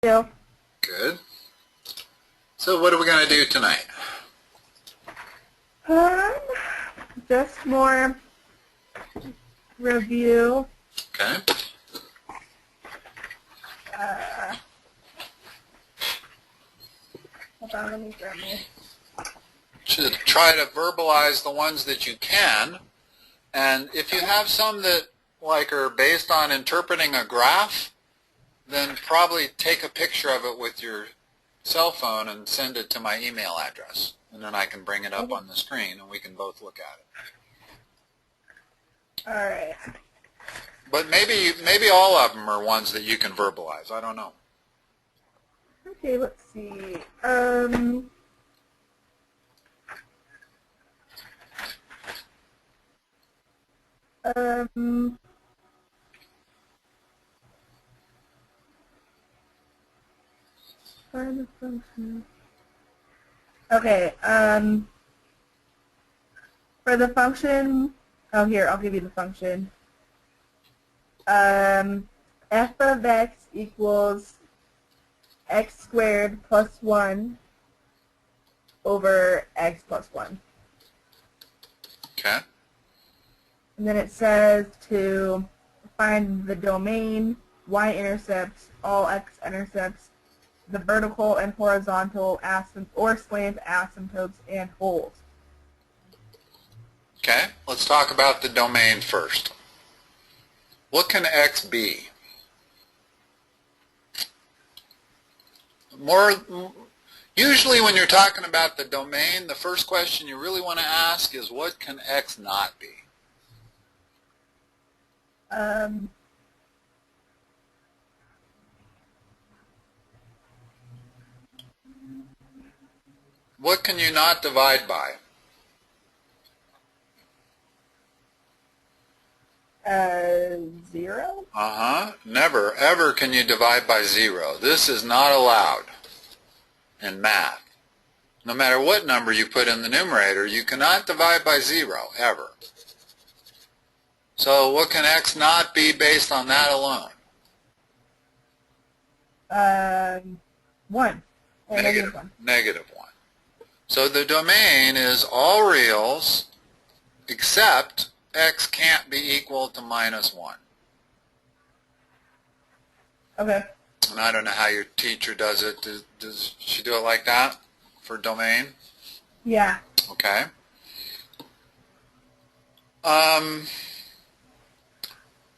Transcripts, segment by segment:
you. Good. So what are we going to do tonight? Just more review. Okay. Hold on, let me grab my... Should try to verbalize the ones that you can, and if you have some that are based on interpreting a graph, then probably take a picture of it with your cell phone and send it to my email address, and then I can bring it up on the screen and we can both look at it. All right. But maybe all of them are ones that you can verbalize. I don't know. Okay, let's see. Find the function. Okay, for the function, oh here, I'll give you the function. F of x equals x squared plus 1 over x plus 1. Okay. And then it says to find the domain, y-intercepts, all x-intercepts, the vertical and horizontal or slant asymptotes and holes. Okay, let's talk about the domain first. What can x be? Usually when you're talking about the domain, the first question you really want to ask is what can x not be? What can you not divide by? 0? Never, ever can you divide by 0. This is not allowed in math. No matter what number you put in the numerator, you cannot divide by 0, ever. So what can x not be based on that alone? 1. Negative 1. Negative 1. So the domain is all reals except x can't be equal to minus 1. Okay. And I don't know how your teacher does it. Does she do it like that for domain? Yeah. Okay.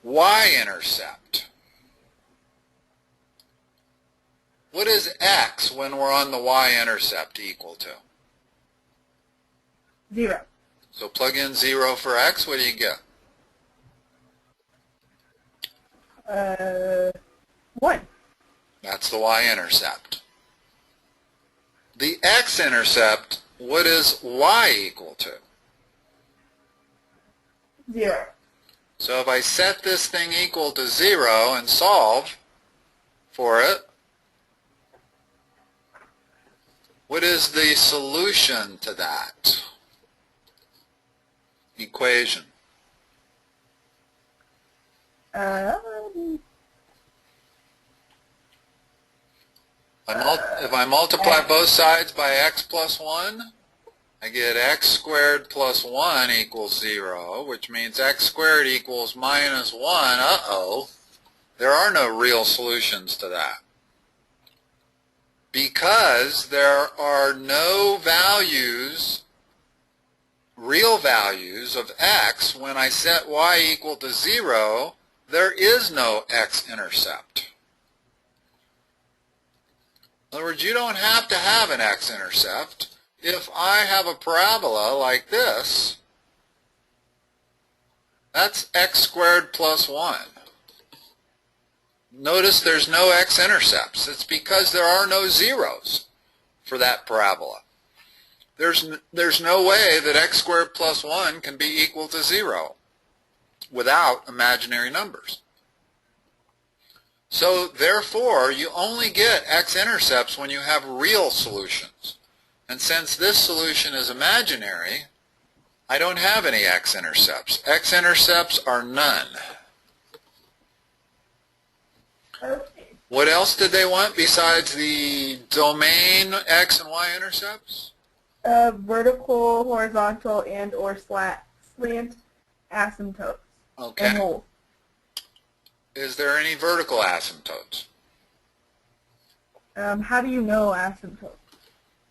Y-intercept. What is x when we're on the y-intercept equal to? 0. So plug in 0 for x, what do you get? 1. That's the y-intercept. The x-intercept, what is y equal to? 0. So if I set this thing equal to 0 and solve for it, what is the solution to that equation? If I multiply both sides by x plus 1, I get x squared plus 1 equals 0, which means x squared equals minus 1. Uh-oh. There are no real solutions to that. Because there are no values, real values of x, when I set y equal to 0, there is no x-intercept. In other words, you don't have to have an x-intercept. If I have a parabola like this, that's x squared plus 1. Notice there's no x-intercepts. It's because there are no zeros for that parabola. There's no way that x squared plus 1 can be equal to 0 without imaginary numbers. So therefore, you only get x-intercepts when you have real solutions. And since this solution is imaginary, I don't have any x-intercepts. X-intercepts are none. Okay. What else did they want besides the domain x and y intercepts? Vertical, horizontal, and or slant asymptotes. Okay. And holes. Is there any vertical asymptotes? How do you know asymptotes?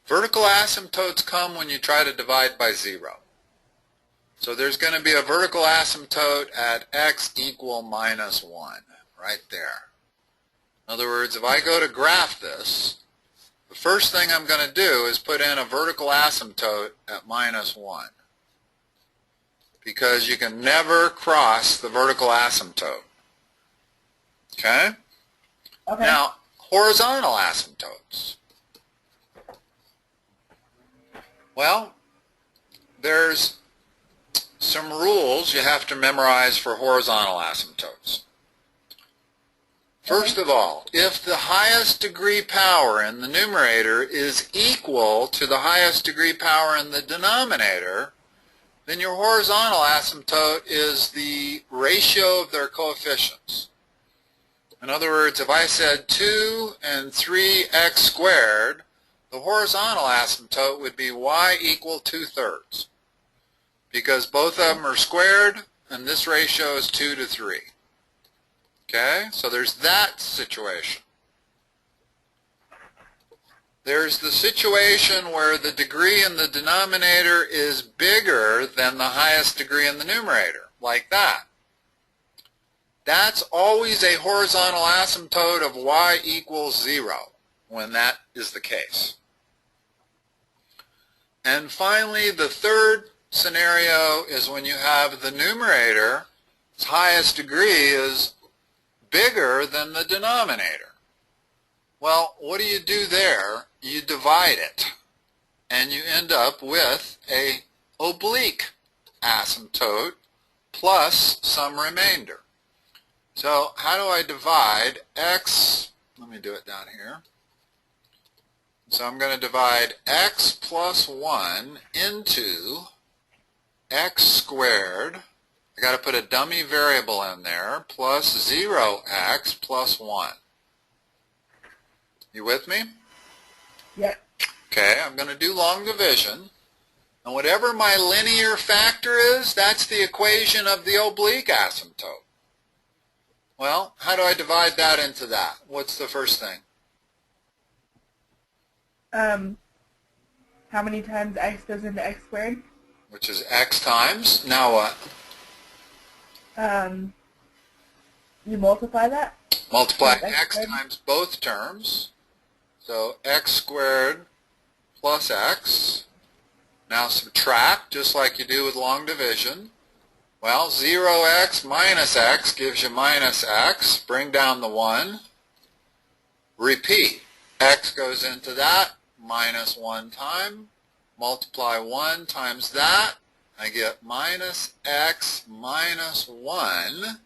Vertical asymptotes come when you try to divide by 0. So there's going to be a vertical asymptote at x equal minus 1, right there. In other words, if I go to graph this, the first thing I'm going to do is put in a vertical asymptote at minus 1. Because you can never cross the vertical asymptote. Okay? Okay. Now, horizontal asymptotes. Well, there's some rules you have to memorize for horizontal asymptotes. First of all, if the highest degree power in the numerator is equal to the highest degree power in the denominator, then your horizontal asymptote is the ratio of their coefficients. In other words, if I said 2 and 3x squared, the horizontal asymptote would be y equal 2/3. Because both of them are squared, and this ratio is 2 to 3. Okay, so there's that situation. There's the situation where the degree in the denominator is bigger than the highest degree in the numerator, like that. That's always a horizontal asymptote of y equals 0 when that is the case. And finally, the third scenario is when you have the numerator's highest degree is bigger than the denominator. Well, what do you do there? You divide it, and you end up with a oblique asymptote plus some remainder. So how do I divide x? Let me do it down here. So I'm going to divide x plus 1 into x squared. I got to put a dummy variable in there, plus 0x plus 1. You with me? Yep. Okay, I'm going to do long division. And whatever my linear factor is, that's the equation of the oblique asymptote. Well, how do I divide that into that? What's the first thing? How many times x goes into x squared? Which is x times. Now what? You multiply that? Multiply X x squared? times both terms. So x squared plus x. Now subtract, just like you do with long division. Well, 0x minus x gives you minus x. Bring down the 1. Repeat. X goes into that, minus 1 time. Multiply 1 times that. I get minus x minus 1.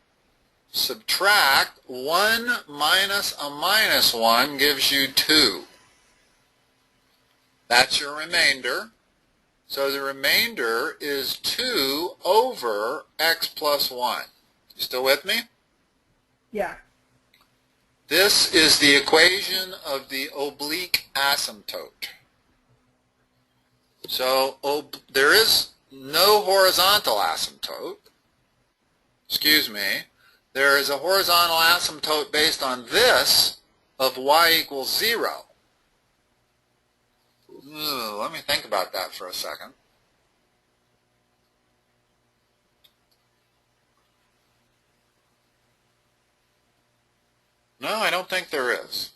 Subtract 1 minus a minus 1 gives you 2. That's your remainder. So the remainder is 2 over x plus 1. You still with me? Yeah. This is the equation of the oblique asymptote. So there is no horizontal asymptote. Excuse me. There is a horizontal asymptote based on this of y equals 0. Let me think about that for a second. No, I don't think there is.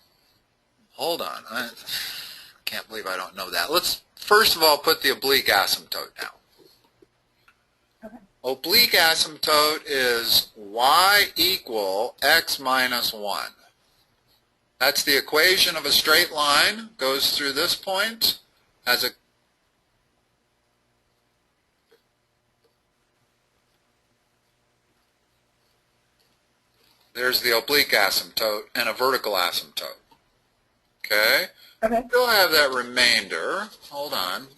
Hold on. I can't believe I don't know that. Let's first of all put the oblique asymptote down. Okay. Oblique asymptote is y equal x minus 1. That's the equation of a straight line. Goes through this point as a there's the oblique asymptote and a vertical asymptote. Okay? Okay. Still have that remainder. Hold on.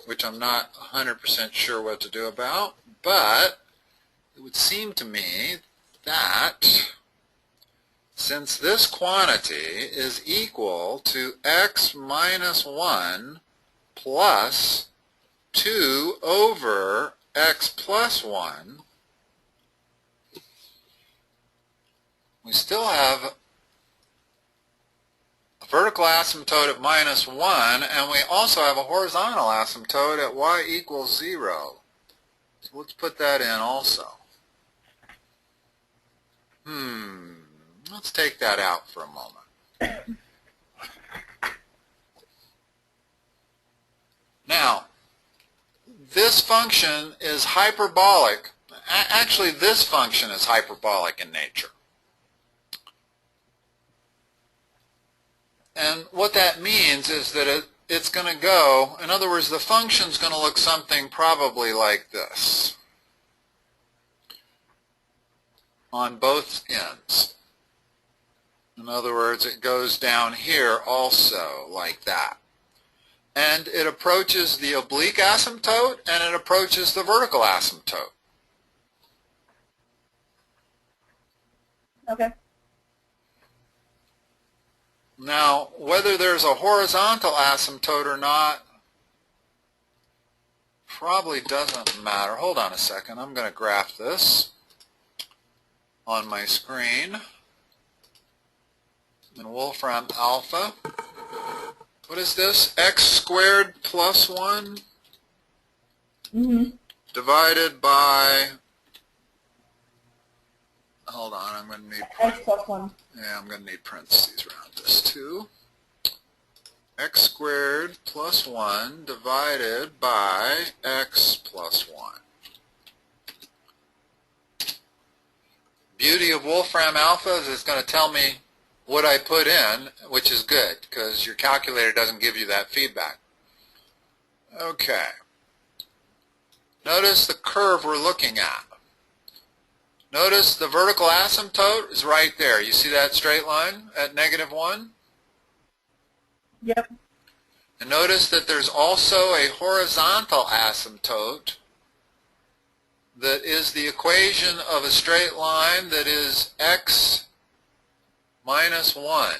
Which I'm not 100% sure what to do about. But it would seem to me that since this quantity is equal to x minus 1 plus 2 over x plus 1, we still have a vertical asymptote at minus 1, and we also have a horizontal asymptote at y equals 0. So let's put that in also. Let's take that out for a moment. Now, this function is hyperbolic. Actually, this function is hyperbolic in nature. And what that means is that it's going to go, in other words, the function's going to look something probably like this on both ends. In other words, it goes down here also like that. And it approaches the oblique asymptote and it approaches the vertical asymptote. Okay. Now, whether there's a horizontal asymptote or not probably doesn't matter. Hold on a second. I'm going to graph this on my screen in Wolfram alpha. What is this? X squared plus 1 divided by, hold on, I'm going to need, X plus 1. Yeah, I'm going to need parentheses around this too. X squared plus 1 divided by x plus 1. Beauty of Wolfram alpha is it's going to tell me what I put in, which is good because your calculator doesn't give you that feedback. Okay. Notice the curve we're looking at. Notice the vertical asymptote is right there. You see that straight line at -1? Yep. And notice that there's also a horizontal asymptote that is the equation of a straight line that is x minus 1.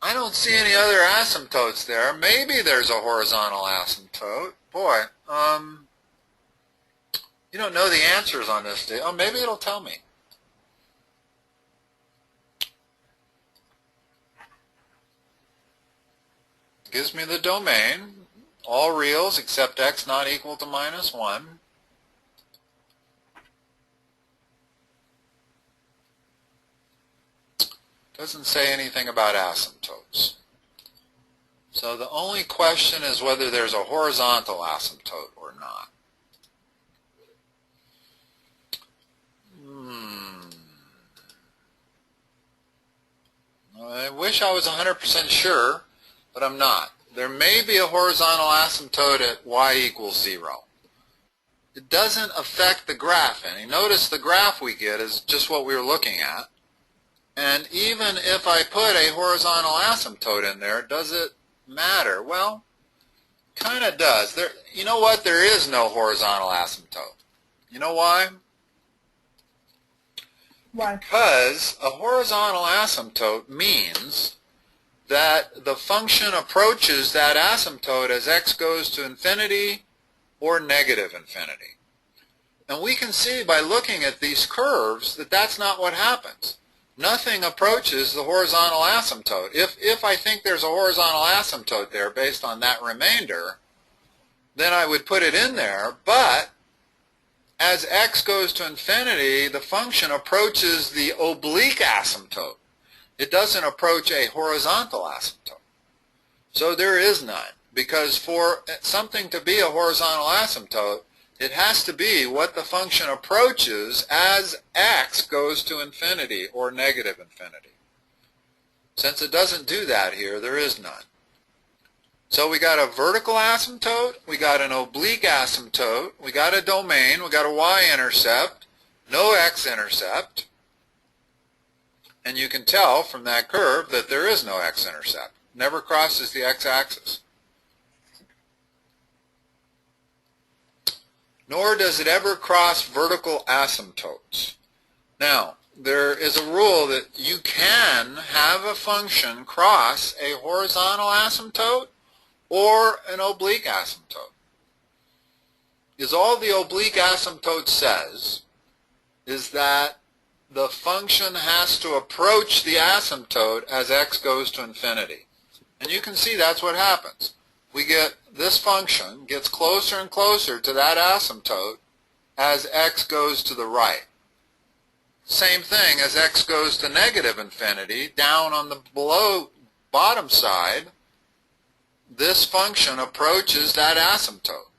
I don't see any other asymptotes there. Maybe there's a horizontal asymptote. Boy, you don't know the answers on this, do you? Oh, maybe it'll tell me. Gives me the domain, all reals except x not equal to -1. Doesn't say anything about asymptotes. So the only question is whether there's a horizontal asymptote or not. I wish I was 100% sure, but I'm not. There may be a horizontal asymptote at y equals 0. It doesn't affect the graph any. Notice the graph we get is just what we were looking at. And even if I put a horizontal asymptote in there, does it matter? Well, kind of does. You know what? There is no horizontal asymptote. You know why? Why? Because a horizontal asymptote means that the function approaches that asymptote as x goes to infinity or negative infinity. And we can see by looking at these curves that that's not what happens. Nothing approaches the horizontal asymptote. If I think there's a horizontal asymptote there based on that remainder, then I would put it in there, but as x goes to infinity, the function approaches the oblique asymptote. It doesn't approach a horizontal asymptote. So there is none, because for something to be a horizontal asymptote, it has to be what the function approaches as x goes to infinity or negative infinity. Since it doesn't do that here, there is none. So we got a vertical asymptote, we got an oblique asymptote, we got a domain, we got a y-intercept, no x-intercept, and you can tell from that curve that there is no x-intercept. Never crosses the x-axis. Nor does it ever cross vertical asymptotes. Now, there is a rule that you can have a function cross a horizontal asymptote or an oblique asymptote. Is all the oblique asymptote says is that the function has to approach the asymptote as x goes to infinity. And you can see that's what happens. We get this function gets closer and closer to that asymptote as x goes to the right. Same thing as x goes to negative infinity, down on the bottom side, this function approaches that asymptote.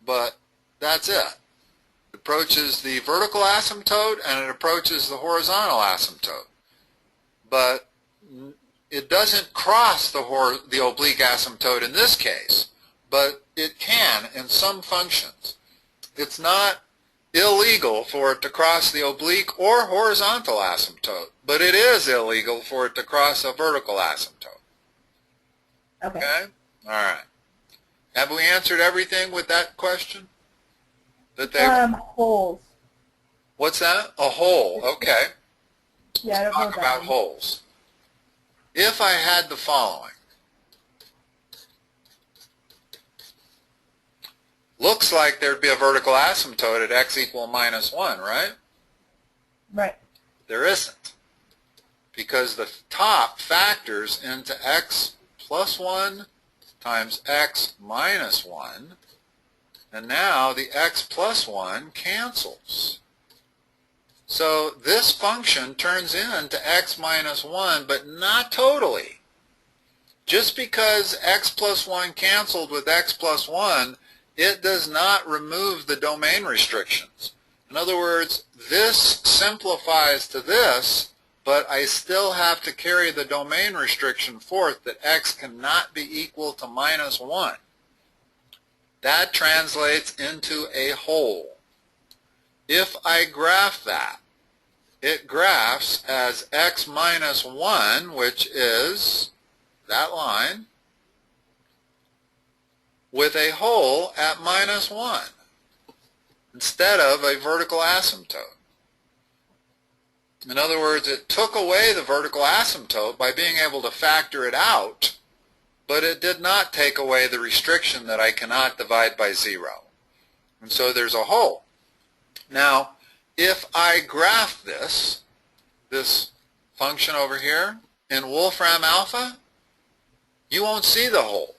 But that's it. It approaches the vertical asymptote and it approaches the horizontal asymptote. But it doesn't cross the oblique asymptote in this case, but it can in some functions. It's not illegal for it to cross the oblique or horizontal asymptote, but it is illegal for it to cross a vertical asymptote. Okay? All right. Have we answered everything with that question? Holes. What's that? A hole. Okay. Yeah, I don't know Talk about holes. If I had the following. Looks like there'd be a vertical asymptote at x equal minus 1, right? Right. There isn't. Because the top factors into x plus 1 times x minus 1. And now the x plus 1 cancels. So this function turns into x minus 1, but not totally. Just because x plus 1 canceled with x plus 1, it does not remove the domain restrictions. In other words, this simplifies to this, but I still have to carry the domain restriction forth that x cannot be equal to minus 1. That translates into a hole. If I graph that, it graphs as x minus 1, which is that line, with a hole at minus 1 instead of a vertical asymptote. In other words, it took away the vertical asymptote by being able to factor it out, but it did not take away the restriction that I cannot divide by 0. And so there's a hole. Now, if I graph this function over here in Wolfram alpha, you won't see the hole.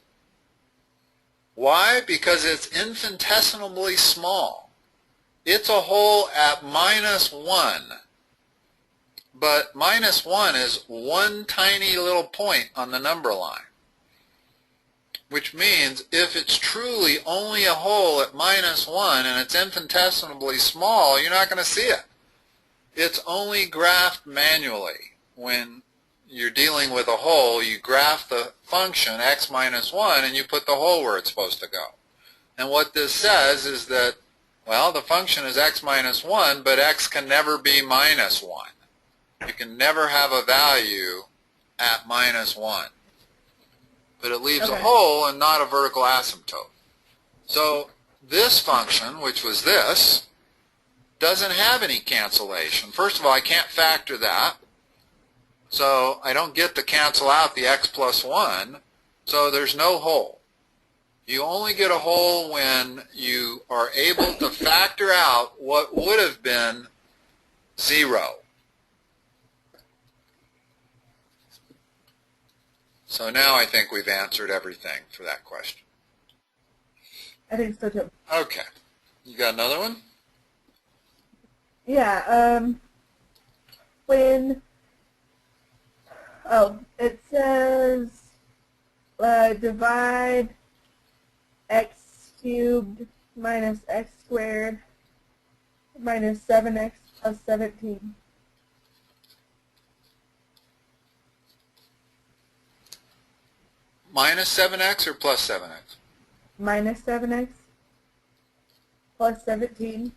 Why? Because it's infinitesimally small. It's a hole at minus 1. But minus 1 is one tiny little point on the number line. Which means if it's truly only a hole at minus 1 and it's infinitesimally small, you're not going to see it. It's only graphed manually. When you're dealing with a hole, you graph the function x minus 1 and you put the hole where it's supposed to go. And what this says is that, well, the function is x minus 1, but x can never be minus 1. You can never have a value at minus 1. But it leaves a hole and not a vertical asymptote. So this function, which was this, doesn't have any cancellation. First of all, I can't factor that. So I don't get to cancel out the x plus 1. So there's no hole. You only get a hole when you are able to factor out what would have been 0. So now I think we've answered everything for that question. I think so too. Okay. You got another one? Yeah, it says divide x cubed minus x squared minus 7x plus 17. Minus 7x or plus 7x? Minus 7x plus 17.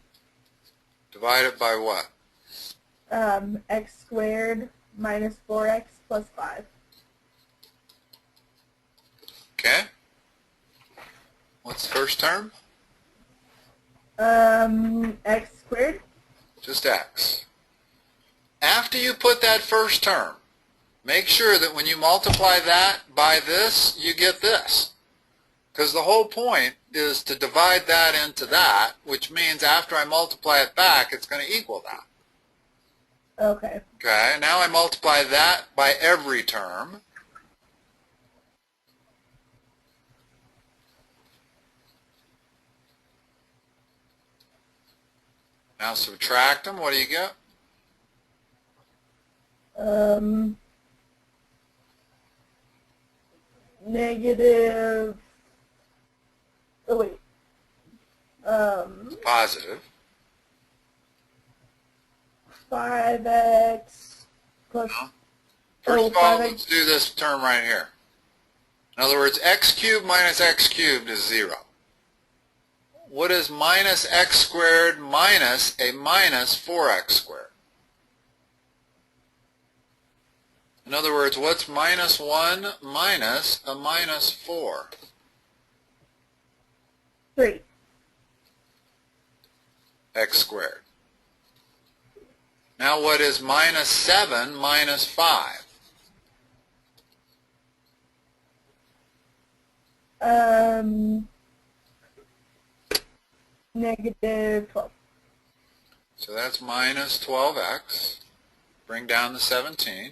Divided by what? X squared minus 4x plus 5. Okay. What's the first term? X squared. Just x. after you put that first term, make sure that when you multiply that by this, you get this. Because the whole point is to divide that into that, which means after I multiply it back, it's going to equal that. Okay. Okay, now I multiply that by every term. Now subtract them. What do you get? Negative. Oh wait. Positive. 5x plus. No. First of all, 5x. let's do this term right here. In other words, x cubed minus x cubed is 0. What is minus x squared minus a minus 4x squared? In other words, what's minus 1 minus a minus 4? 3. X squared. Now what is minus 7 minus 5? Negative 12. So that's minus 12x. Bring down the 17.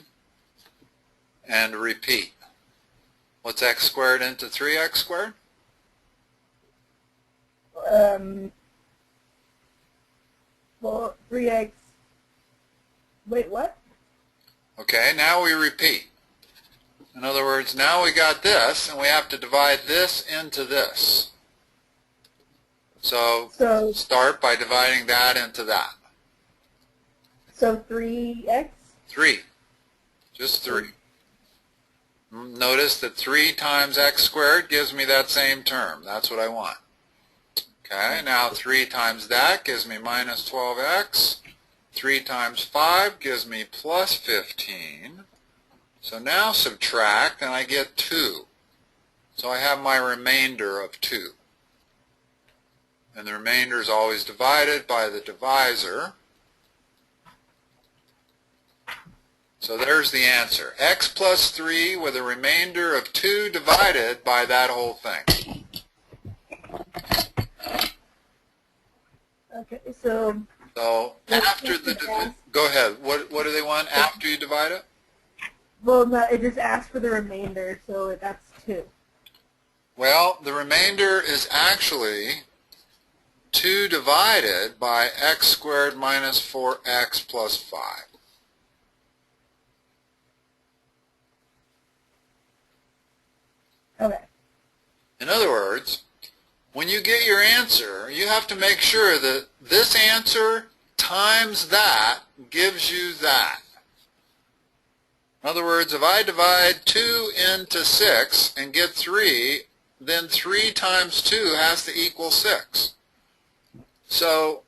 And repeat. What's x squared into 3x squared? Well, 3x. Wait, what? Okay, now we repeat. In other words, now we got this, and we have to divide this into this. So start by dividing that into that. So 3x? 3. Just 3. Notice that 3 times x squared gives me that same term. That's what I want. Okay, now 3 times that gives me minus 12x. 3 times 5 gives me plus 15. So now subtract, and I get 2. So I have my remainder of 2. And the remainder is always divided by the divisor. So there's the answer. X plus 3 with a remainder of 2 divided by that whole thing. Okay, so after the... Go ahead. What do they want after you divide it? Well, no, it just asked for the remainder, so that's 2. Well, the remainder is actually 2 divided by x squared minus 4x plus 5. Okay. In other words, when you get your answer, you have to make sure that this answer times that gives you that. In other words, if I divide 2 into 6 and get 3, then 3 times 2 has to equal 6. So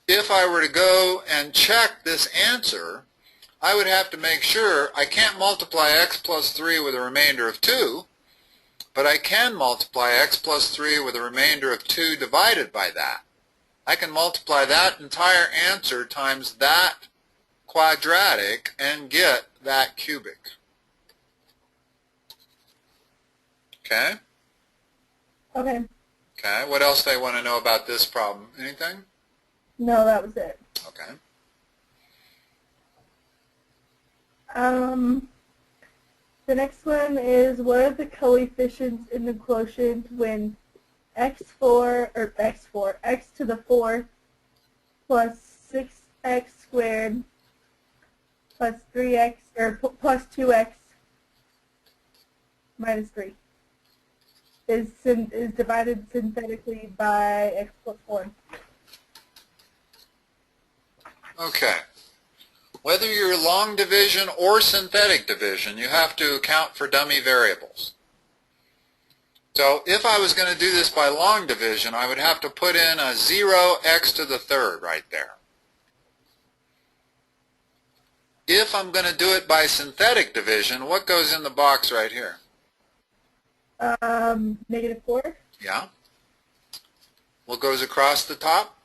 if I were to go and check this answer, I would have to make sure I can't multiply x plus 3 with a remainder of 2, but I can multiply x plus 3 with a remainder of 2 divided by that. I can multiply that entire answer times that quadratic and get that cubic. Okay? Okay. Okay, what else do they want to know about this problem? Anything? No, that was it. Okay. The next one is, what are the coefficients in the quotient when x to the 4th plus 6x squared plus 3x, or plus 2x minus 3 is divided synthetically by x plus 4? Okay. Whether you're long division or synthetic division, you have to account for dummy variables. So if I was going to do this by long division, I would have to put in a 0x to the 3rd right there. If I'm going to do it by synthetic division, what goes in the box right here? Negative 4. Yeah. What goes across the top?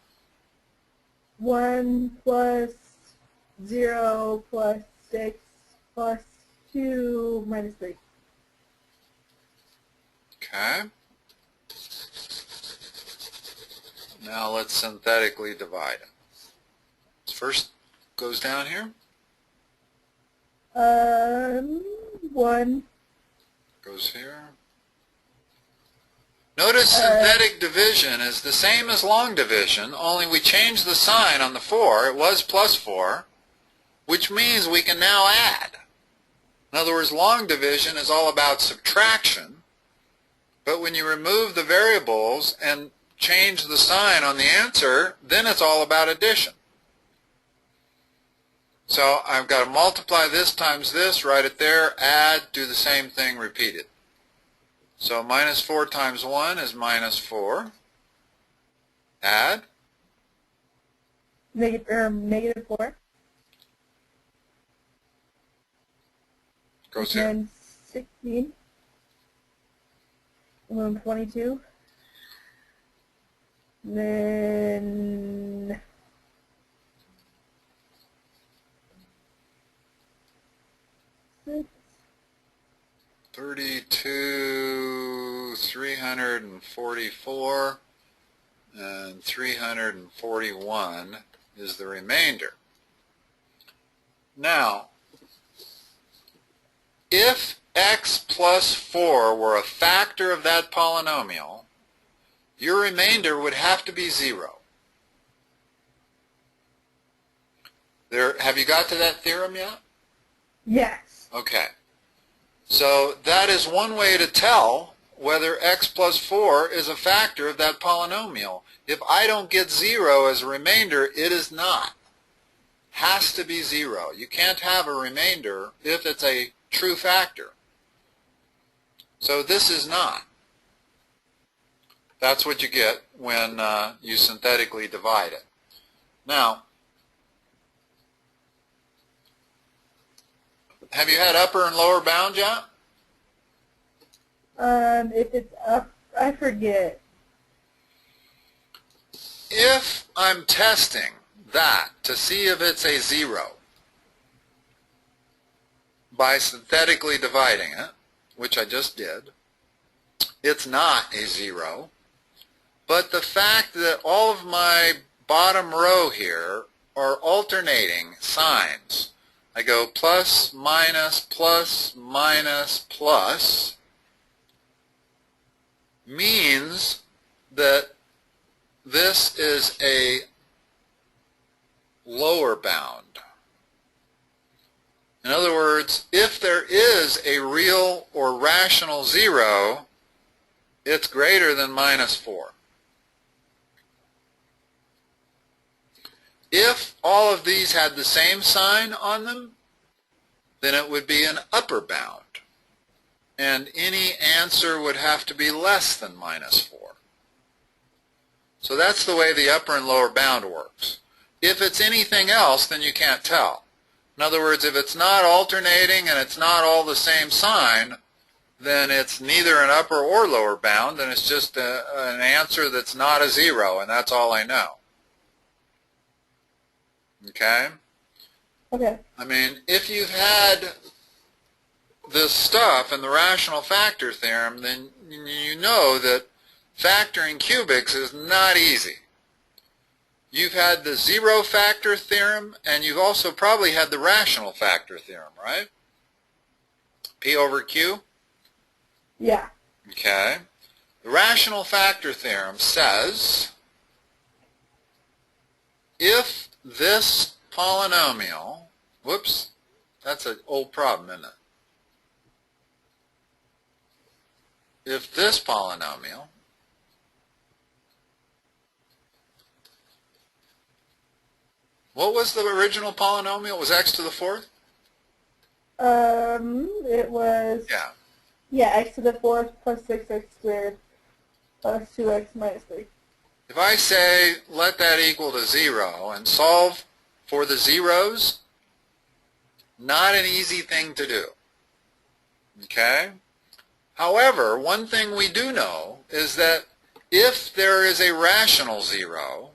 1 plus 0 plus 6 plus 2 minus 3. Okay. Now let's synthetically divide it. First goes down here. 1. Goes here. Notice synthetic division is the same as long division, only we changed the sign on the 4. It was plus 4, which means we can now add. In other words, long division is all about subtraction, but when you remove the variables and change the sign on the answer, then it's all about addition. So I've got to multiply this times this, write it there, add, do the same thing, repeat it. So minus 4 times 1 is minus 4. Add. Negative 4. Goes here. And 16. And then 22. And then 6. 32, 344, and 341 is the remainder. Now, if x plus 4 were a factor of that polynomial, your remainder would have to be 0. Have you got to that theorem yet? Yes. Okay. So that is one way to tell whether x plus 4 is a factor of that polynomial. If I don't get 0 as a remainder, it is not. Has to be 0. You can't have a remainder if it's a true factor. So this is not. That's what you get when you synthetically divide it. Now, have you had upper and lower bound yet? If it's up, I forget. If I'm testing that to see if it's a 0 by synthetically dividing it, which I just did, it's not a 0. But the fact that all of my bottom row here are alternating signs, I go plus, minus, plus, minus, plus, means that this is a lower bound. In other words, if there is a real or rational 0, it's greater than minus 4. If all of these had the same sign on them, then it would be an upper bound. And any answer would have to be less than minus 4. So that's the way the upper and lower bound works. If it's anything else, then you can't tell. In other words, if it's not alternating and it's not all the same sign, then it's neither an upper or lower bound, and it's just an answer that's not a 0, and that's all I know. Okay? Okay. I mean, if you've had this stuff in the rational factor theorem, then you know that factoring cubics is not easy. You've had the 0 factor theorem, and you've also probably had the rational factor theorem, right? P over Q? Yeah. Okay. The rational factor theorem says if this polynomial, whoops, that's an old problem, isn't it? If this polynomial what was the original polynomial? It was x to the 4th? It was, yeah, x to the 4th plus 6x squared plus 2x minus 3. If I say let that equal to 0 and solve for the zeros, not an easy thing to do. Okay? However, one thing we do know is that if there is a rational 0,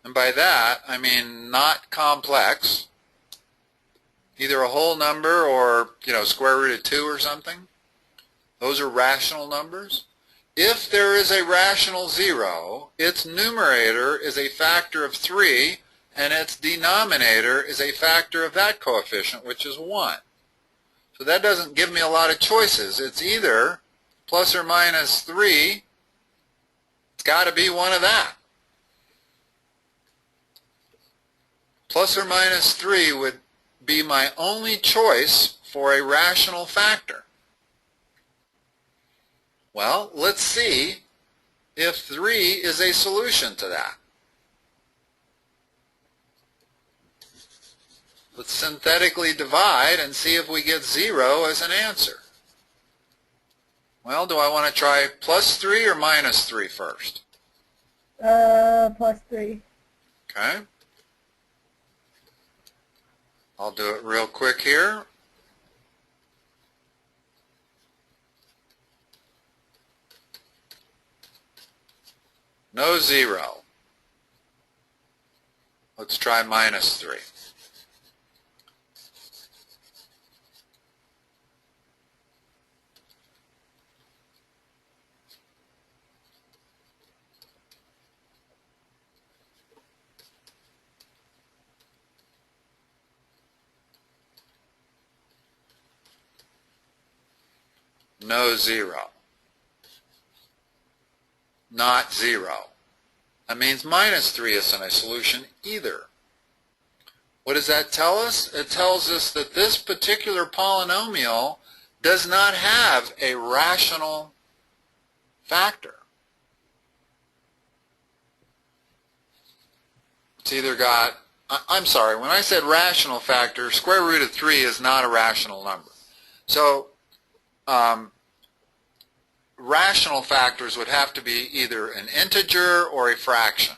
and by that I mean not complex, either a whole number or, square root of 2 or something. Those are rational numbers. If there is a rational 0, its numerator is a factor of 3, and its denominator is a factor of that coefficient, which is 1. So that doesn't give me a lot of choices. It's either plus or minus 3. It's got to be one of that. Plus or minus 3 would be my only choice for a rational factor. Well, let's see if 3 is a solution to that. Let's synthetically divide and see if we get 0 as an answer. Well, do I want to try plus 3 or minus 3 first? Plus 3. Okay. I'll do it real quick here. No 0. Let's try minus 3. No 0. Not 0. That means minus 3 isn't a solution either. What does that tell us? It tells us that this particular polynomial does not have a rational factor. It's either got, I'm sorry, when I said rational factor, square root of 3 is not a rational number. So, rational factors would have to be either an integer or a fraction.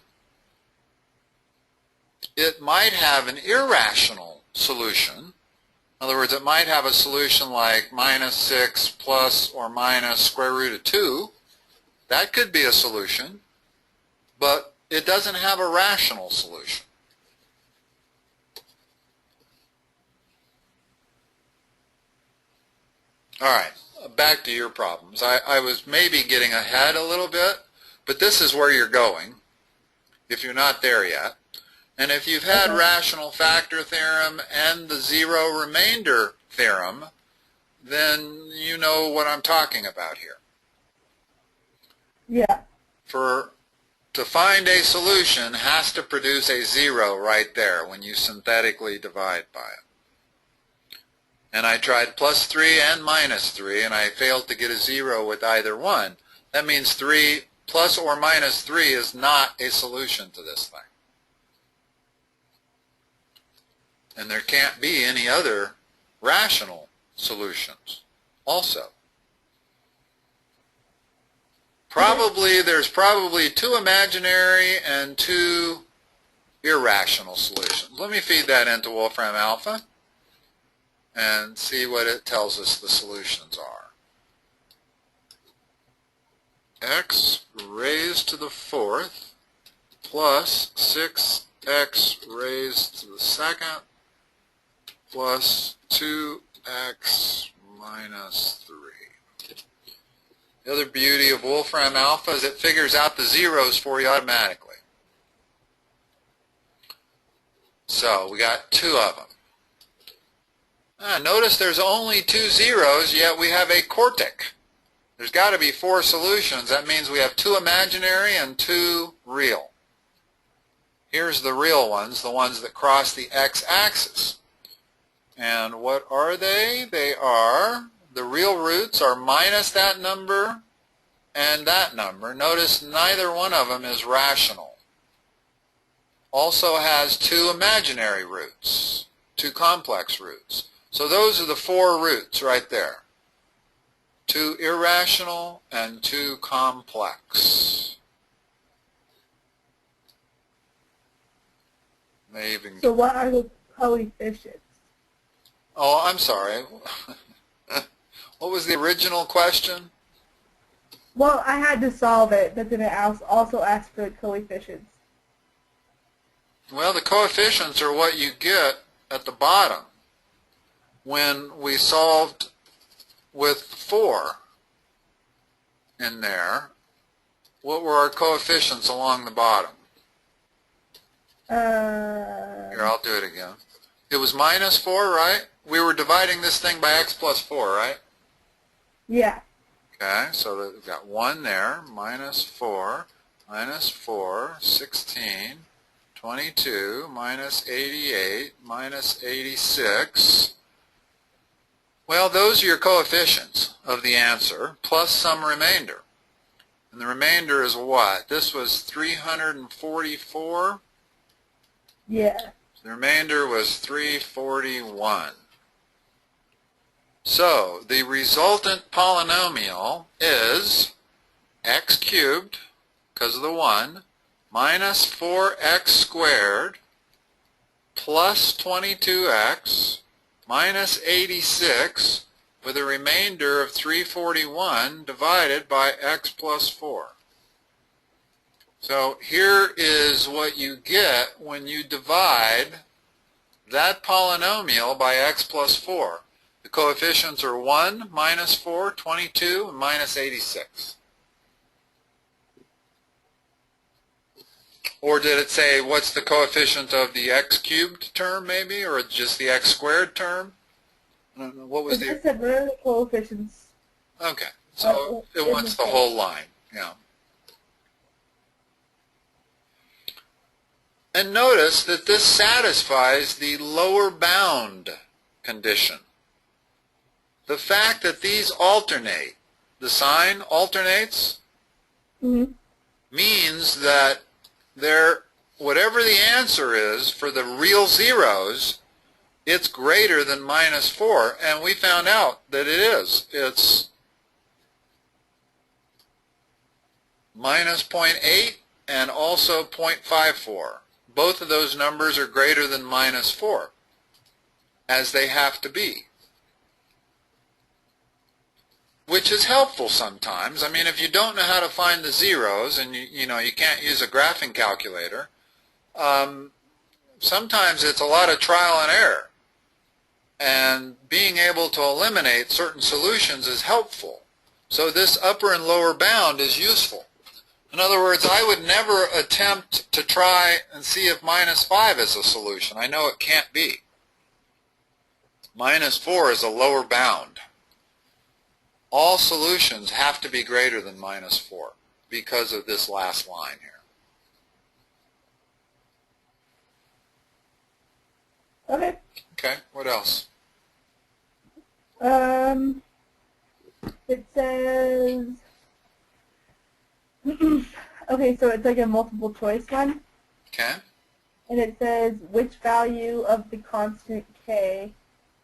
It might have an irrational solution. In other words, it might have a solution like minus 6 plus or minus square root of 2. That could be a solution, but it doesn't have a rational solution. All right. Back to your problems. I was maybe getting ahead a little bit, but this is where you're going if you're not there yet. And if you've had rational factor theorem and the zero remainder theorem, then you know what I'm talking about here. Yeah. To find a solution has to produce a 0 right there when you synthetically divide by it. And I tried plus 3 and minus 3, and I failed to get a 0 with either one. That means 3 plus or minus 3 is not a solution to this thing. And there can't be any other rational solutions also. There's probably 2 imaginary and 2 irrational solutions. Let me feed that into Wolfram Alpha and see what it tells us the solutions are. X raised to the 4th plus 6x raised to the 2nd plus 2x minus 3. The other beauty of Wolfram Alpha is it figures out the zeros for you automatically. So we got 2 of them. Notice there's only 2 zeros, yet we have a quartic. There's got to be 4 solutions. That means we have 2 imaginary and 2 real. Here's the real ones, the ones that cross the x-axis. And what are they? They are, the real roots are minus that number and that number. Notice neither one of them is rational. Also has 2 imaginary roots, 2 complex roots. So those are the 4 roots right there. 2 irrational and 2 complex. So what are the coefficients? Oh, I'm sorry. What was the original question? Well, I had to solve it, but then it also asked for the coefficients. Well, the coefficients are what you get at the bottom. when we solved with 4 in there, what were our coefficients along the bottom? Here, I'll do it again. It was minus 4, right? We were dividing this thing by x plus 4, right? Yeah. Okay, so we've got 1 there, minus 4, 16, 22, minus 88, minus 86. Well, those are your coefficients of the answer, plus some remainder. And the remainder is what? This was 344? Yeah. The remainder was 341. So, the resultant polynomial is x cubed, because of the 1, minus 4x squared, plus 22x, minus 86, with a remainder of 341 divided by x plus 4. So here is what you get when you divide that polynomial by x plus 4. The coefficients are 1, minus 4, 22, and minus 86. Or did it say what's the coefficient of the x cubed term maybe, or just the x squared term? I don't know. What was It just said what are the coefficients? Okay, so it wants the whole line, yeah. And notice that this satisfies the lower bound condition. The fact that these alternate, the sign alternates, means that whatever the answer is for the real zeros, it's greater than minus 4, and we found out that it is. It's minus 0.8 and also 0.54. Both of those numbers are greater than minus 4, as they have to be, which is helpful sometimes. I mean, if you don't know how to find the zeros and you can't use a graphing calculator, sometimes it's a lot of trial and error. And being able to eliminate certain solutions is helpful. So this upper and lower bound is useful. In other words, I would never attempt to try and see if minus 5 is a solution. I know it can't be. Minus 4 is a lower bound. All solutions have to be greater than minus 4 because of this last line here. Okay. Okay, what else? It says, okay, so it's like a multiple choice one. Okay. And it says, which value of the constant k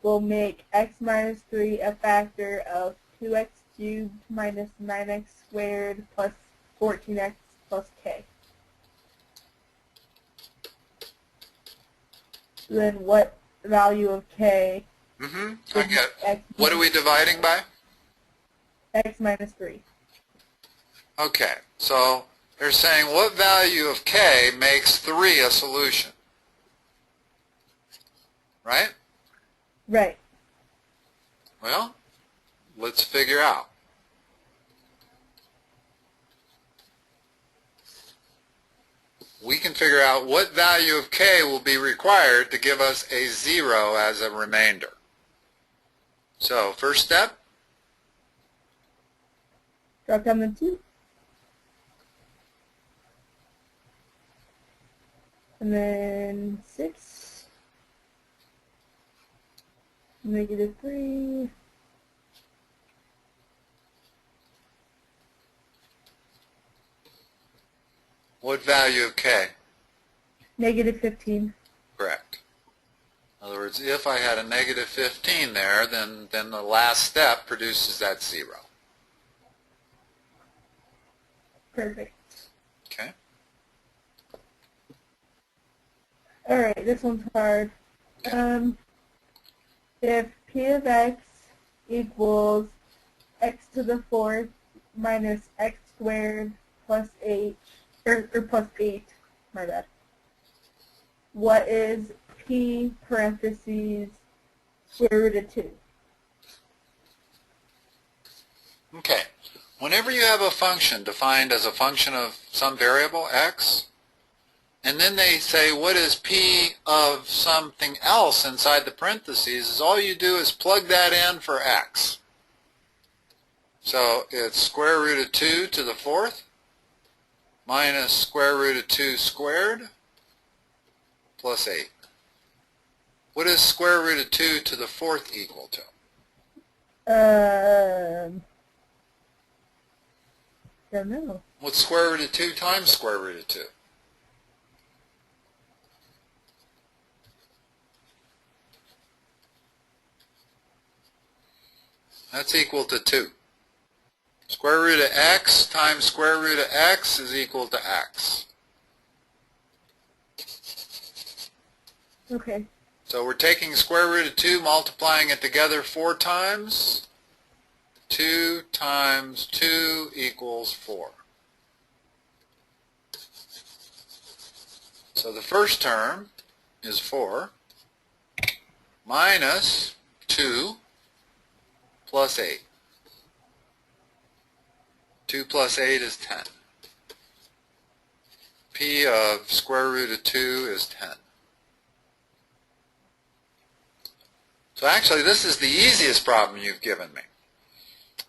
will make x minus 3 a factor of 2x cubed minus 9x squared plus 14x plus k? Then what value of k? I get it. What are we dividing by? X minus 3. Okay, so they're saying what value of k makes 3 a solution? Right? Right. Well, let's figure out. We can figure out what value of k will be required to give us a 0 as a remainder. So, first step. Drop down the 2. And then 6. Negative 3. What value of k? Negative 15. Correct. In other words, if I had a negative 15 there, then the last step produces that 0. Perfect. Okay. Alright, this one's hard. If p of x equals x to the 4th minus x squared plus h, or plus 8, my bad. What is p parentheses square root of 2. Okay. Whenever you have a function defined as a function of some variable, x, and then they say what is p of something else inside the parentheses, is all you do is plug that in for x. So it's square root of 2 to the 4th minus square root of 2 squared plus 8. What is square root of 2 to the 4th equal to? Don't know. What's square root of 2 times square root of 2? That's equal to 2. Square root of x times square root of x is equal to x. Okay. So we're taking square root of 2, multiplying it together 4 times. 2 times 2 equals 4. So the first term is 4 minus 2 plus 8. 2 plus 8 is 10. P of square root of 2 is 10. So actually this is the easiest problem you've given me.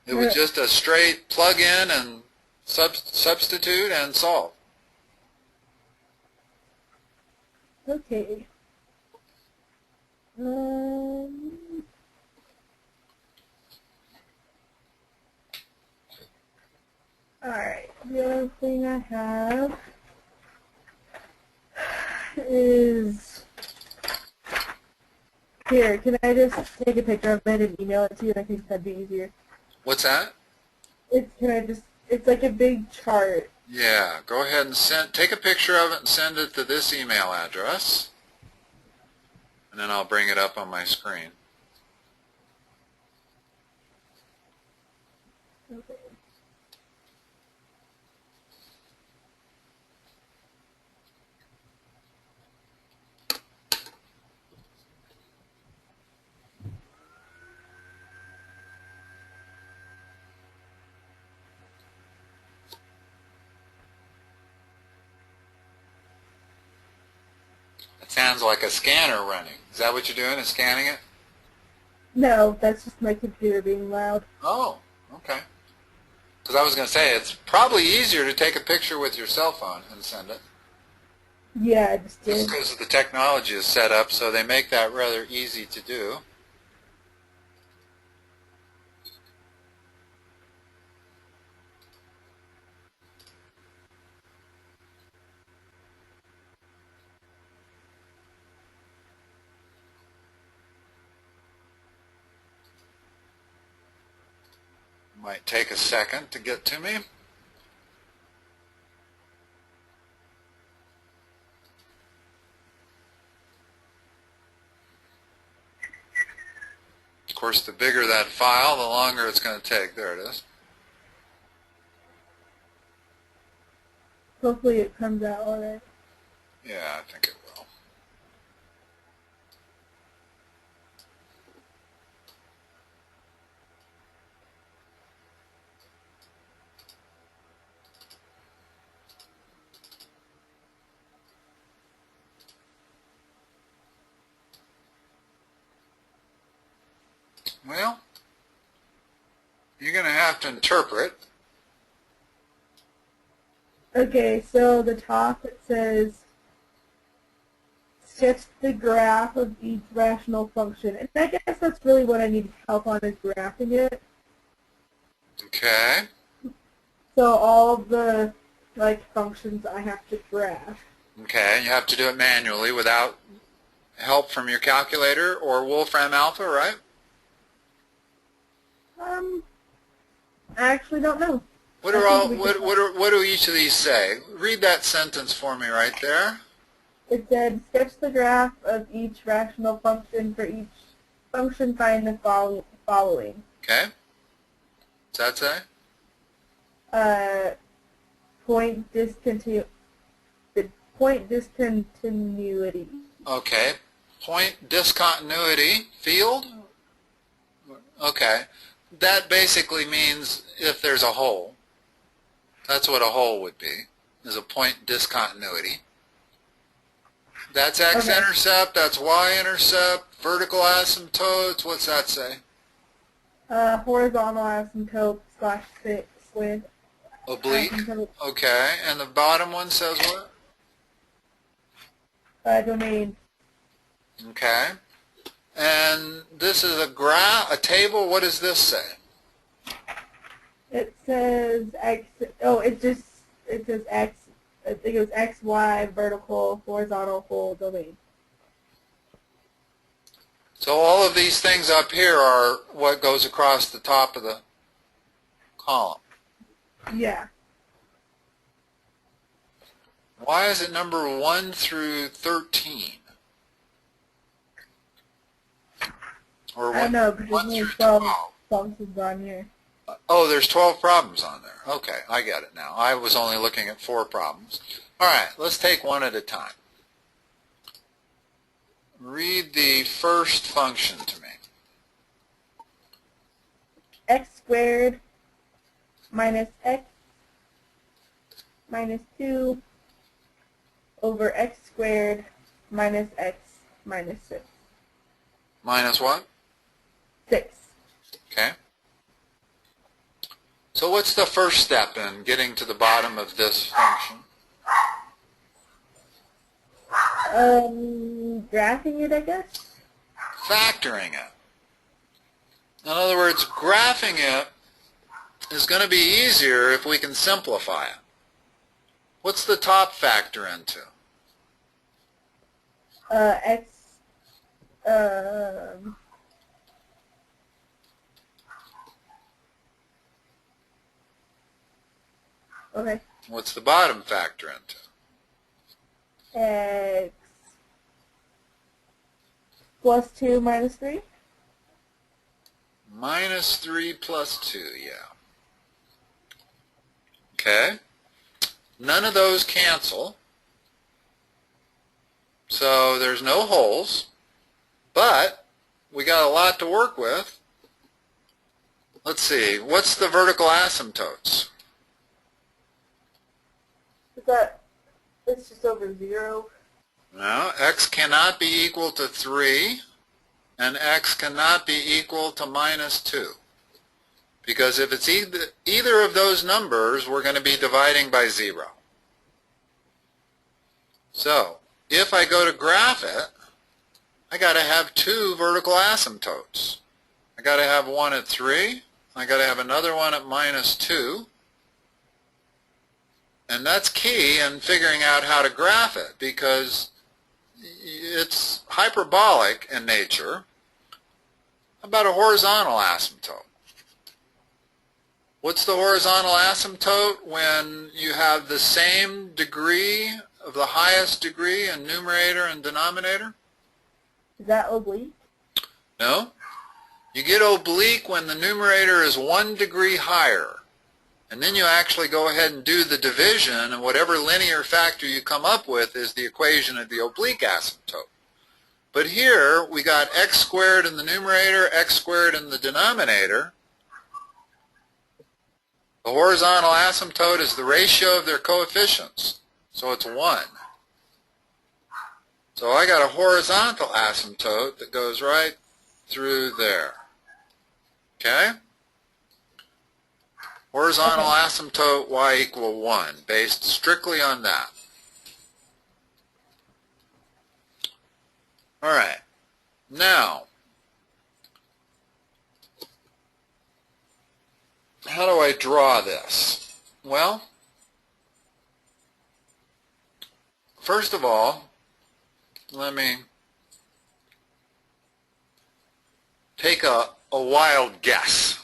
It was just a straight plug in and substitute and solve. Okay. Alright, the other thing I have is here. Can I just take a picture of it and email it to you? I think that'd be easier. What's that? It's like a big chart. Yeah, go ahead and take a picture of it and send it to this email address. And then I'll bring it up on my screen. Okay. It sounds like a scanner running. Is that what you're doing, is scanning it? No, that's just my computer being loud. Oh, okay. Because I was going to say, it's probably easier to take a picture with your cell phone and send it. Yeah, I just did. Just because the technology is set up so they make that rather easy to do. Might take a second to get to me. Of course, the bigger that file, the longer it's going to take. There it is. Hopefully it comes out alright. Yeah, I think it will. Well, you're going to have to interpret. Okay, so the top it says sketch the graph of each rational function. And I guess that's really what I need help on is graphing it. Okay. So all of the functions I have to graph. Okay, you have to do it manually without help from your calculator or Wolfram Alpha, right? I actually don't know. What do each of these say? Read that sentence for me right there. It said sketch the graph of each rational function. For each function, find the following. Okay. What's that say? Point discontinuity. Okay. point discontinuity field? Okay. That basically means if there's a hole. That's what a hole would be, is a point discontinuity. That's x-intercept, that's y-intercept, vertical asymptotes. What's that say? Horizontal asymptote slash slant. Oblique. Asymptote. Okay. And the bottom one says what? Domain. Okay. And this is a table. What does this say? It says x. Oh, it says x. I think it was x, y, vertical, horizontal, full domain. So all of these things up here are what goes across the top of the column. Yeah. Why is it number 1 through 13? Or I don't know, because one there's through 12 12? functions on here. Oh, there's 12 problems on there. Okay, I get it now. I was only looking at 4 problems. All right, let's take one at a time. Read the first function to me. X squared minus x minus 2 over x squared minus x minus 6. Minus what? 6. Okay. So what's the first step in getting to the bottom of this function? Graphing it, I guess? Factoring it. In other words, graphing it is going to be easier if we can simplify it. What's the top factor into? X, okay. What's the bottom factor into? X plus 2 minus 3? Minus 3 plus 2, yeah. Okay. None of those cancel. So there's no holes. But we got a lot to work with. Let's see. What's the vertical asymptotes? Is that, it's just over 0? No, x cannot be equal to 3, and x cannot be equal to minus 2. Because if it's either of those numbers, we're going to be dividing by 0. So, if I go to graph it, I got to have 2 vertical asymptotes. I got to have one at 3, I got to have another one at minus 2. And that's key in figuring out how to graph it, because it's hyperbolic in nature. How about a horizontal asymptote? What's the horizontal asymptote when you have the same degree of the highest degree in numerator and denominator? Is that oblique? No. You get oblique when the numerator is 1 degree higher. And then you actually go ahead and do the division, and whatever linear factor you come up with is the equation of the oblique asymptote. But here, we got x squared in the numerator, x squared in the denominator. The horizontal asymptote is the ratio of their coefficients, so it's 1. So I got a horizontal asymptote that goes right through there. Okay? Horizontal asymptote y equal 1, based strictly on that. All right. Now, how do I draw this? Well, first of all, let me take a wild guess.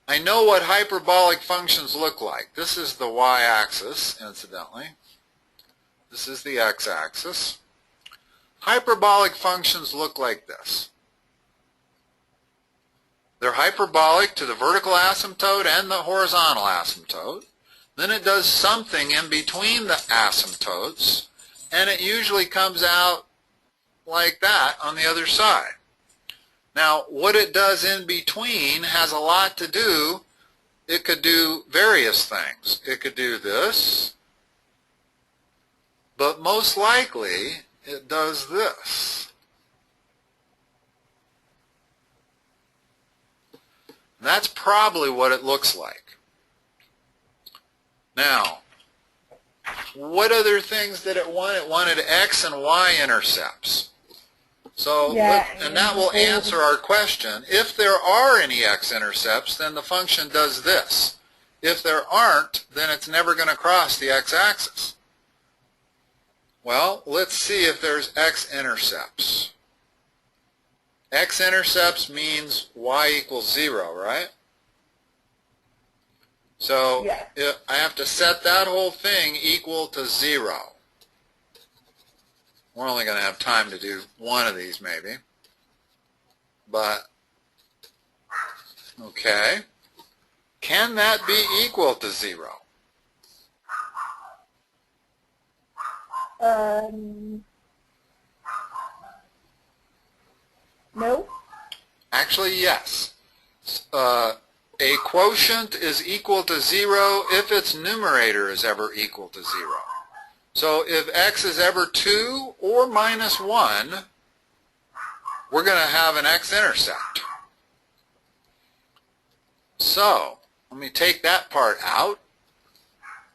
I know what hyperbolic functions look like. This is the y-axis, incidentally. This is the x-axis. Hyperbolic functions look like this. They're hyperbolic to the vertical asymptote and the horizontal asymptote. Then it does something in between the asymptotes, and it usually comes out like that on the other side. Now, what it does in between has a lot to do. It could do various things. It could do this, but most likely it does this. And that's probably what it looks like. Now, what other things did it want? It wanted x and y intercepts. So, and that will answer our question. If there are any x-intercepts, then the function does this. If there aren't, then it's never going to cross the x-axis. Well, let's see if there's x-intercepts. X-intercepts means y equals 0, right? So I have to set that whole thing equal to 0. We're only going to have time to do one of these maybe. But, okay. Can that be equal to 0? No. Actually, yes. A quotient is equal to 0 if its numerator is ever equal to 0. So if x is ever 2 or minus 1, we're going to have an x-intercept. So let me take that part out.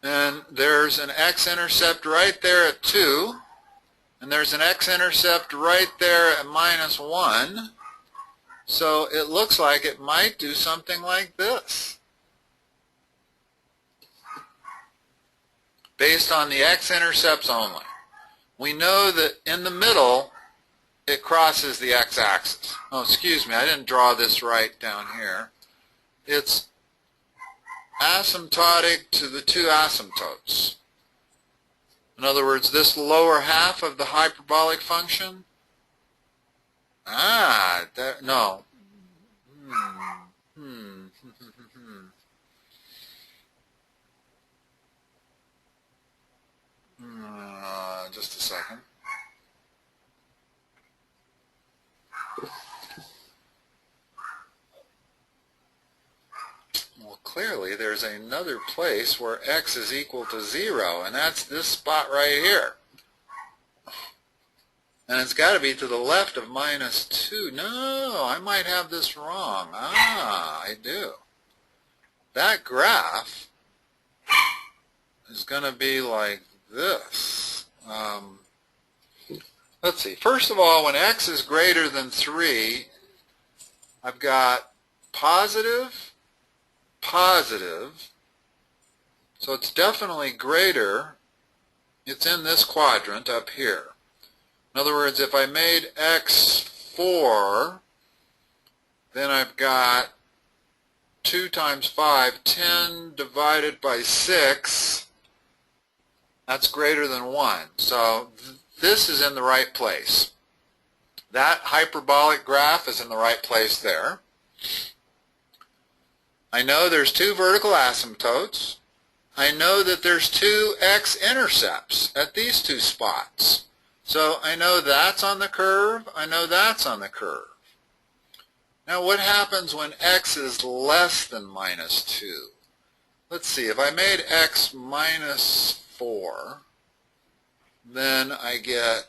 And there's an x-intercept right there at 2. And there's an x-intercept right there at minus 1. So it looks like it might do something like this. Based on the x-intercepts only. We know that in the middle, it crosses the x-axis. Oh, excuse me, I didn't draw this right down here. It's asymptotic to the two asymptotes. In other words, this lower half of the hyperbolic function, no. Just a second. Well, clearly there's another place where x is equal to 0, and that's this spot right here. And it's got to be to the left of minus 2. No, I might have this wrong. I do. That graph is going to be like this. Let's see. First of all, when x is greater than 3, I've got positive, positive. So it's definitely greater. It's in this quadrant up here. In other words, if I made x 4, then I've got 2 times 5, 10 divided by 6. That's greater than 1. So this is in the right place. That hyperbolic graph is in the right place there. I know there's 2 vertical asymptotes. I know that there's 2 x-intercepts at these 2 spots. So I know that's on the curve. I know that's on the curve. Now what happens when x is less than minus 2? Let's see. If I made x minus 4, then I get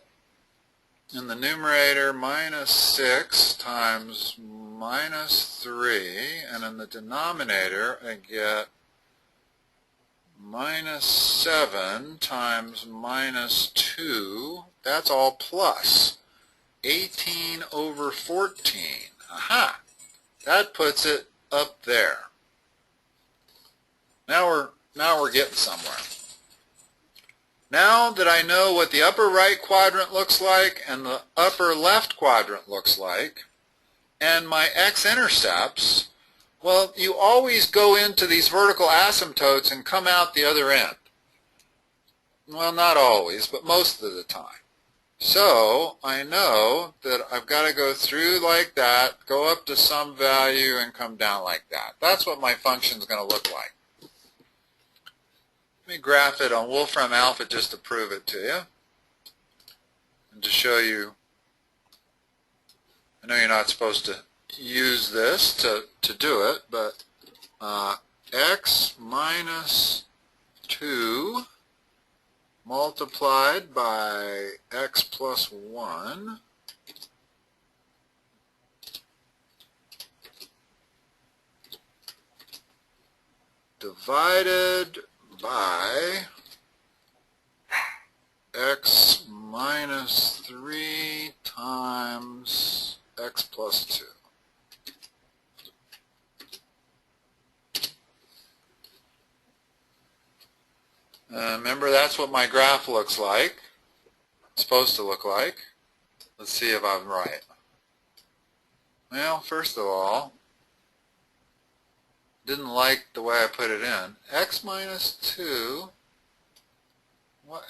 in the numerator minus 6 times minus 3, and in the denominator I get minus 7 times minus 2. That's all plus 18 over 14. Aha! That puts it up there. Now we're getting somewhere. Now that I know what the upper right quadrant looks like and the upper left quadrant looks like, and my x-intercepts, well, you always go into these vertical asymptotes and come out the other end. Well, not always, but most of the time. So I know that I've got to go through like that, go up to some value, and come down like that. That's what my function is going to look like. Let me graph it on Wolfram Alpha just to prove it to you and to show you I know you're not supposed to use this to do it, but x minus 2 multiplied by x plus 1 divided by x minus 3 times x plus 2. Remember, that's what my graph looks like. It's supposed to look like. Let's see if I'm right. Well, first of all, didn't like the way I put it in. X minus 2,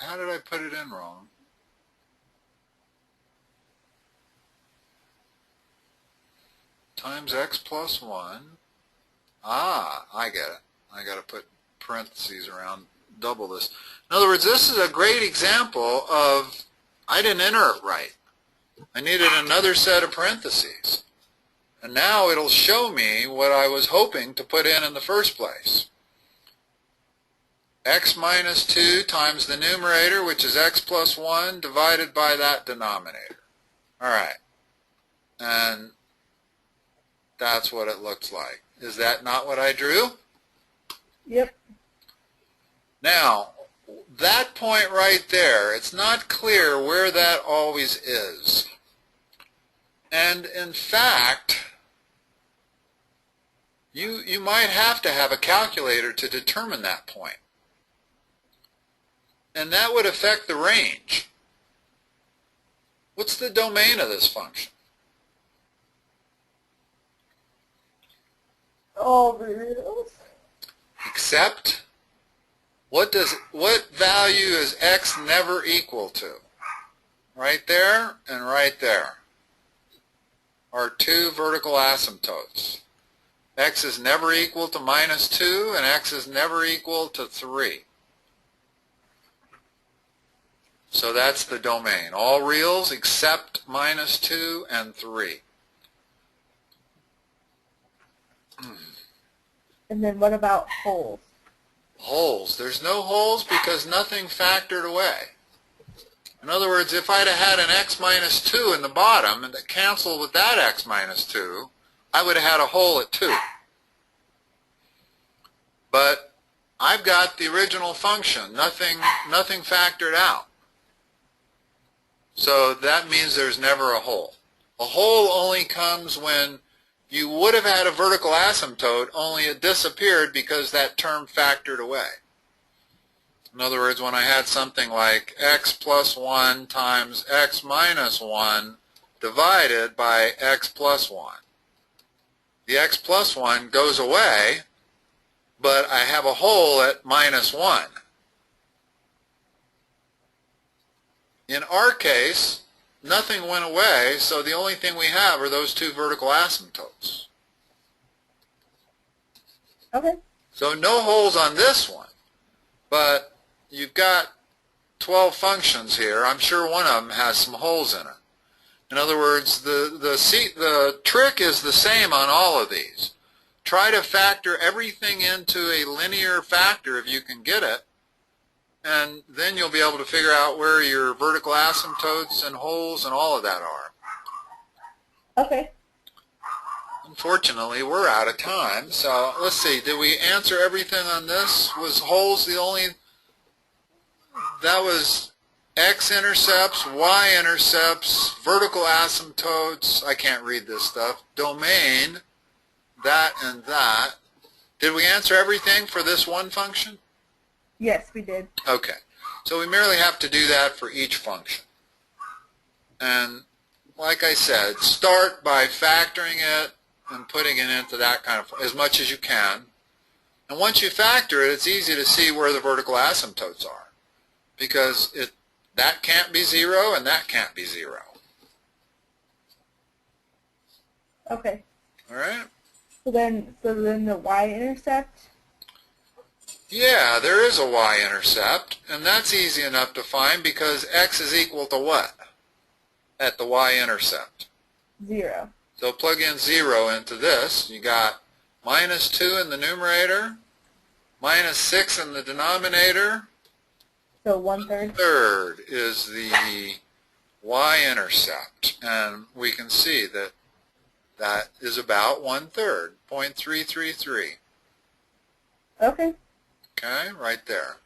how did I put it in wrong? Times x plus 1. Ah, I get it. I got to put parentheses around, double this. In other words, this is a great example of I didn't enter it right. I needed another set of parentheses. And now it'll show me what I was hoping to put in the first place. X minus 2 times the numerator, which is x plus 1, divided by that denominator. All right. And that's what it looks like. Is that not what I drew? Yep. Now, that point right there, it's not clear where that always is. And in fact, you might have to have a calculator to determine that point. And that would affect the range. What's the domain of this function? All reals. Except, what value is x never equal to? Right there and right there are two vertical asymptotes. X is never equal to minus 2 and x is never equal to 3. So that's the domain. All reals except minus 2 and 3. And then what about holes? Holes. There's no holes because nothing factored away. In other words, if I'd have had an x minus 2 in the bottom and that canceled with that x minus 2, I would have had a hole at 2. But I've got the original function, nothing factored out. So that means there's never a hole. A hole only comes when you would have had a vertical asymptote, only it disappeared because that term factored away. In other words, when I had something like x plus 1 times x minus 1 divided by x plus 1. The x plus 1 goes away, but I have a hole at minus 1. In our case, nothing went away, so the only thing we have are those two vertical asymptotes. Okay. So no holes on this one, but you've got 12 functions here. I'm sure one of them has some holes in it. In other words, the trick is the same on all of these. Try to factor everything into a linear factor if you can get it, and then you'll be able to figure out where your vertical asymptotes and holes and all of that are. Okay. Unfortunately, we're out of time, so let's see. Did we answer everything on this? Was holes the only? That was x-intercepts, y-intercepts, vertical asymptotes. I can't read this stuff. Domain, that and that. Did we answer everything for this one function? Yes, we did. Okay. So we merely have to do that for each function. And like I said, start by factoring it and putting it into that kind of, as much as you can. And once you factor it, it's easy to see where the vertical asymptotes are, because that can't be 0 and that can't be 0. Okay. All right? So then the y-intercept? Yeah, there is a y-intercept, and that's easy enough to find because x is equal to what at the y-intercept? 0. So plug in 0 into this. You got minus 2 in the numerator, minus 6 in the denominator. So 1/3. Third is the y-intercept, and we can see that that is about 1/3, 0.333. Okay. Okay, right there.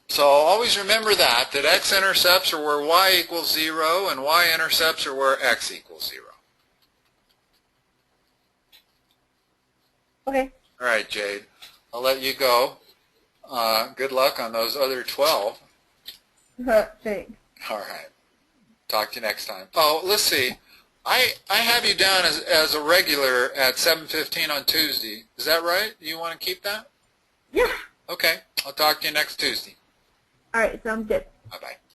So always remember that x-intercepts are where y equals 0 and y-intercepts are where x equals 0. Okay. All right, Jade, I'll let you go. Good luck on those other 12. Thanks. All right. Talk to you next time. Oh, let's see. I have you down as a regular at 7:15 on Tuesday. Is that right? You want to keep that? Yeah. Okay. I'll talk to you next Tuesday. All right. Sounds good. Bye-bye.